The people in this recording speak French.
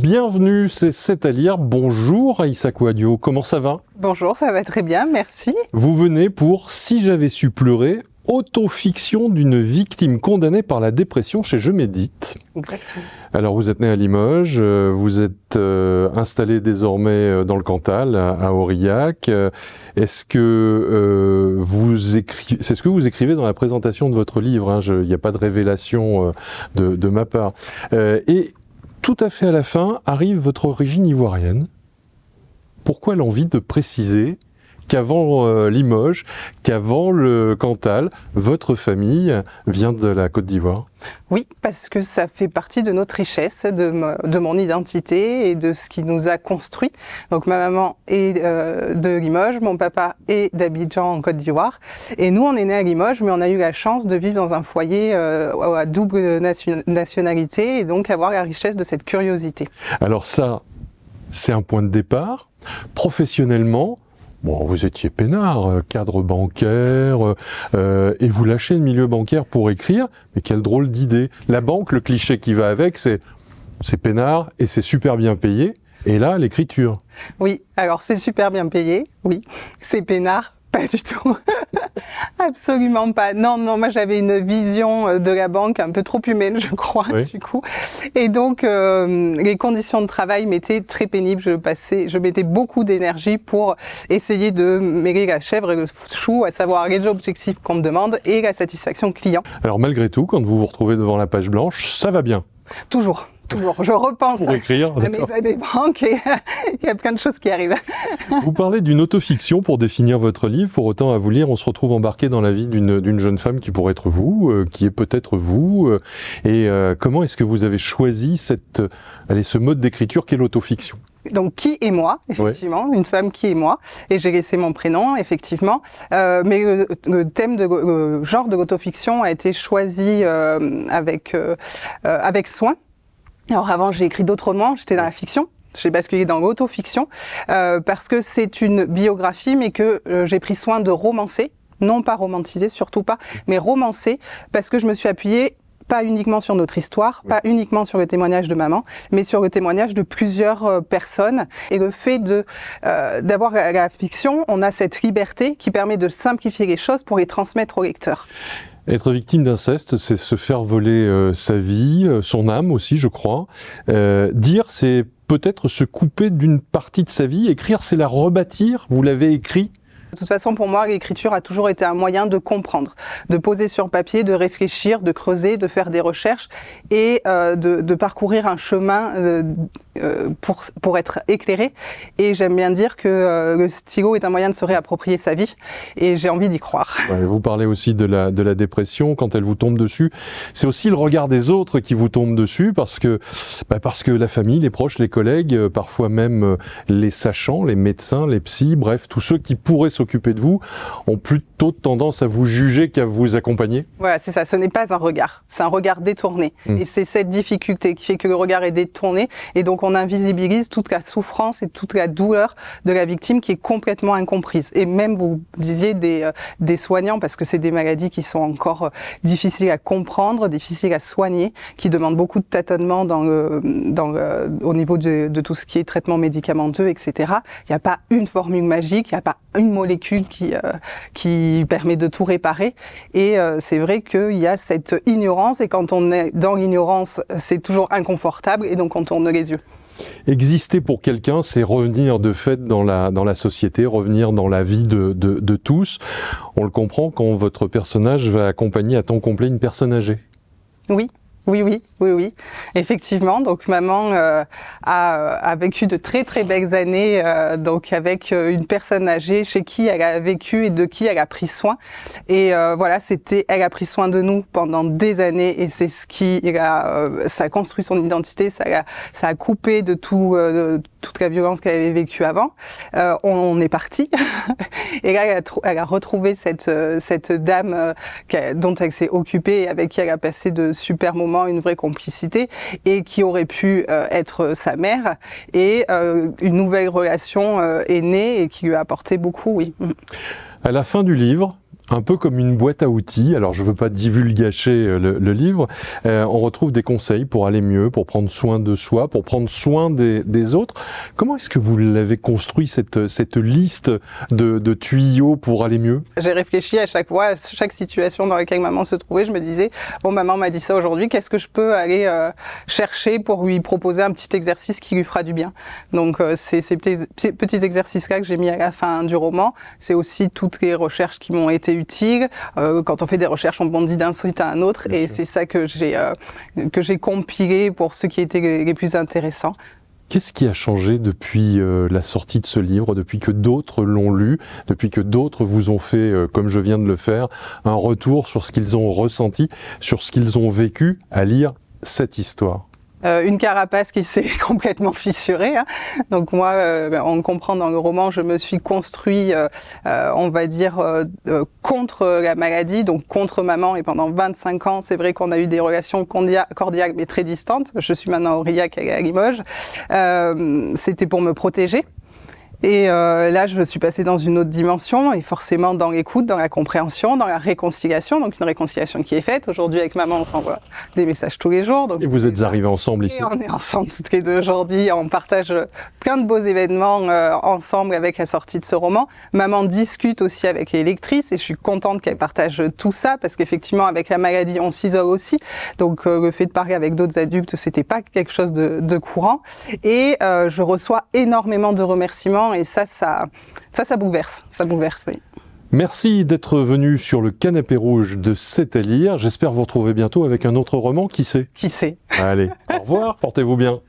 Bienvenue, c'est à lire. Bonjour Aïssa Kouadio, comment ça va? Bonjour, ça va très bien, merci. Vous venez pour Si j'avais su pleurer, autofiction d'une victime condamnée par la dépression chez Je Médite. Exactement. Alors vous êtes né à Limoges, vous êtes installé désormais dans le Cantal, à Aurillac. Est-ce que c'est ce que vous écrivez dans la présentation de votre livre, hein, il n'y a pas de révélation de ma part. Et tout à fait à la fin arrive votre origine ivoirienne. Pourquoi l'envie de préciser qu'avant Limoges, qu'avant le Cantal, votre famille vient de la Côte d'Ivoire? Oui, parce que ça fait partie de notre richesse, de mon identité et de ce qui nous a construit. Donc ma maman est de Limoges, mon papa est d'Abidjan en Côte d'Ivoire. Et nous, on est nés à Limoges, mais on a eu la chance de vivre dans un foyer à double nationalité et donc avoir la richesse de cette curiosité. Alors ça, c'est un point de départ. Professionnellement, bon, vous étiez peinard, cadre bancaire, et vous lâchez le milieu bancaire pour écrire, mais quelle drôle d'idée. La banque, le cliché qui va avec, c'est peinard et c'est super bien payé, et là, l'écriture. Oui, alors c'est super bien payé, oui, c'est peinard. Pas du tout. Absolument pas. Non, moi j'avais une vision de la banque un peu trop humaine, je crois, oui. Du coup. Et donc, les conditions de travail m'étaient très pénibles. Je mettais beaucoup d'énergie pour essayer de mêler la chèvre et le chou, à savoir les objectifs qu'on me demande et la satisfaction client. Alors malgré tout, quand vous vous retrouvez devant la page blanche, ça va bien? Toujours. Je repense pour écrire, à mes années banque et il y a plein de choses qui arrivent. Vous parlez d'une autofiction pour définir votre livre. Pour autant, à vous lire, on se retrouve embarqué dans la vie d'une jeune femme qui pourrait être vous, qui est peut-être vous. Et comment est-ce que vous avez choisi ce mode d'écriture qu'est l'autofiction? Donc, qui est moi, effectivement, une femme qui est moi, et j'ai laissé mon prénom, effectivement. Mais le thème le genre de l'autofiction a été choisi avec soin. Alors avant, j'ai écrit d'autres romans, j'étais dans la fiction. J'ai basculé dans l'autofiction parce que c'est une biographie, mais que j'ai pris soin de romancer, non pas romantiser, surtout pas, mais romancer, parce que je me suis appuyée pas uniquement sur notre histoire, pas uniquement sur le témoignage de maman, mais sur le témoignage de plusieurs personnes. Et le fait d'avoir la fiction, on a cette liberté qui permet de simplifier les choses pour les transmettre au lecteur. Être victime d'inceste, c'est se faire voler sa vie, son âme aussi, je crois. Dire, c'est peut-être se couper d'une partie de sa vie. Écrire, c'est la rebâtir. Vous l'avez écrit. De toute façon, pour moi, l'écriture a toujours été un moyen de comprendre, de poser sur papier, de réfléchir, de creuser, de faire des recherches et de parcourir un chemin pour être éclairé. Et j'aime bien dire que le stylo est un moyen de se réapproprier sa vie et j'ai envie d'y croire. Ouais, vous parlez aussi de la dépression quand elle vous tombe dessus. C'est aussi le regard des autres qui vous tombe dessus parce que la famille, les proches, les collègues, parfois même les sachants, les médecins, les psys, bref, tous ceux qui pourraient s'occuper de vous ont plutôt tendance à vous juger qu'à vous accompagner. Voilà, c'est ça. Ce n'est pas un regard. C'est un regard détourné. Et c'est cette difficulté qui fait que le regard est détourné. Et donc, on invisibilise toute la souffrance et toute la douleur de la victime qui est complètement incomprise. Et même, vous disiez, des soignants, parce que c'est des maladies qui sont encore difficiles à comprendre, difficiles à soigner, qui demandent beaucoup de tâtonnement au niveau de tout ce qui est traitement médicamenteux, etc. Il n'y a pas une formule magique, il n'y a pas une molécule qui permet de tout réparer. Et c'est vrai qu'il y a cette ignorance, et quand on est dans l'ignorance, c'est toujours inconfortable, et donc on tourne les yeux. Exister pour quelqu'un, c'est revenir de fait dans la société, revenir dans la vie de tous. On le comprend quand votre personnage va accompagner à temps complet une personne âgée. Oui. Oui. Effectivement, donc maman a vécu de très très belles années donc avec une personne âgée chez qui elle a vécu et de qui elle a pris soin. Et voilà, elle a pris soin de nous pendant des années et c'est ce qui ça a construit son identité, ça a coupé de toute la violence qu'elle avait vécue avant. On est parti et là elle a retrouvé cette dame dont elle s'est occupée et avec qui elle a passé de super moments, une vraie complicité et qui aurait pu être sa mère, et une nouvelle relation est née et qui lui a apporté beaucoup, oui. À la fin du livre, Un peu comme une boîte à outils, alors je ne veux pas divulgacher le livre, on retrouve des conseils pour aller mieux, pour prendre soin de soi, pour prendre soin des autres. Comment est-ce que vous l'avez construit, cette liste de tuyaux pour aller mieux? J'ai réfléchi à chaque fois, à chaque situation dans laquelle maman se trouvait, je me disais, bon, maman m'a dit ça aujourd'hui, qu'est-ce que je peux aller chercher pour lui proposer un petit exercice qui lui fera du bien? Donc c'est ces petits exercices-là que j'ai mis à la fin du roman, c'est aussi toutes les recherches qui m'ont été utile. Quand on fait des recherches, on bondit d'un site à un autre, et c'est ça que j'ai compilé pour ceux qui étaient les plus intéressants. Qu'est-ce qui a changé depuis la sortie de ce livre, depuis que d'autres l'ont lu, depuis que d'autres vous ont fait, comme je viens de le faire, un retour sur ce qu'ils ont ressenti, sur ce qu'ils ont vécu à lire cette histoire? Une carapace qui s'est complètement fissurée. Hein. Donc moi, on le comprend dans le roman, je me suis construit, on va dire, contre la maladie, donc contre maman. Et pendant 25 ans, c'est vrai qu'on a eu des relations cordiales mais très distantes. Je suis maintenant à Aurillac et à Limoges. C'était pour me protéger. Et là, je suis passée dans une autre dimension, et forcément dans l'écoute, dans la compréhension, dans la réconciliation. Donc une réconciliation qui est faite. Aujourd'hui, avec maman, on s'envoie des messages tous les jours. Donc, et vous êtes arrivés ensemble ici? Et on est ensemble toutes les deux aujourd'hui. On partage plein de beaux événements ensemble avec la sortie de ce roman. Maman discute aussi avec les lectrices, et je suis contente qu'elle partage tout ça, parce qu'effectivement, avec la maladie, on s'isole aussi. Donc le fait de parler avec d'autres adultes, c'était pas quelque chose de courant. Et je reçois énormément de remerciements. Et ça bouleverse, oui. Merci d'être venu sur le canapé rouge de C'est à lire. J'espère vous retrouver bientôt avec un autre roman, qui sait? Qui sait? Allez, au revoir, portez-vous bien.